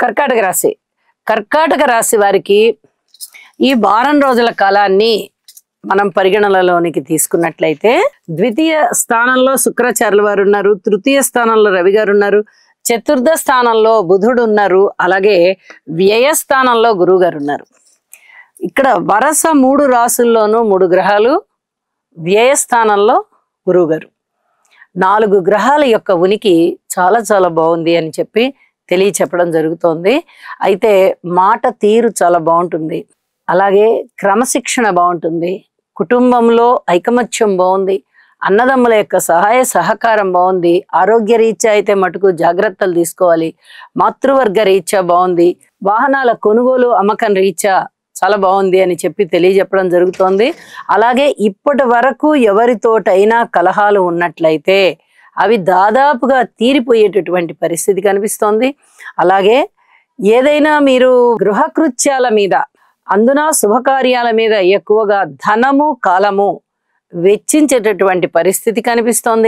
కర్కాటక రాశి. కర్కాటక రాశి వారికి ఈ వారం రోజుల కాలాన్ని మనం పరిగణనలోనికి తీసుకున్నట్లయితే ద్వితీయ స్థానంలో శుక్రాచార్యుల వారు ఉన్నారు, తృతీయ స్థానంలో రవి గారు ఉన్నారు, చతుర్థ స్థానంలో బుధుడు ఉన్నారు, అలాగే వ్యయ స్థానంలో గురువు గారు ఉన్నారు. ఇక్కడ వరుస 3 రాసుల్లోనూ 3 గ్రహాలు, వ్యయ స్థానంలో గురువు గారు. 4 గ్రహాల యొక్క ఉనికి చాలా చాలా బాగుంది అని చెప్పి తెలియచెప్పడం జరుగుతోంది. అయితే మాట తీరు చాలా బాగుంటుంది, అలాగే క్రమశిక్షణ బాగుంటుంది, కుటుంబంలో ఐకమత్యం బాగుంది, అన్నదమ్ముల యొక్క సహాయ సహకారం బాగుంది, ఆరోగ్య రీత్యా అయితే మటుకు జాగ్రత్తలు తీసుకోవాలి, మాతృవర్గ రీత్యా బాగుంది, వాహనాల కొనుగోలు అమ్మకం రీత్యా చాలా బాగుంది అని చెప్పి తెలియజెప్పడం జరుగుతోంది. అలాగే ఇప్పటి వరకు ఎవరితోటైనా కలహాలు ఉన్నట్లయితే అవి దాదాపుగా తీరిపోయేటటువంటి పరిస్థితి కనిపిస్తోంది. అలాగే ఏదైనా మీరు గృహకృత్యాల మీద, అందున శుభకార్యాల మీద ఎక్కువగా ధనము కాలము వెచ్చించేటటువంటి పరిస్థితి కనిపిస్తోంది.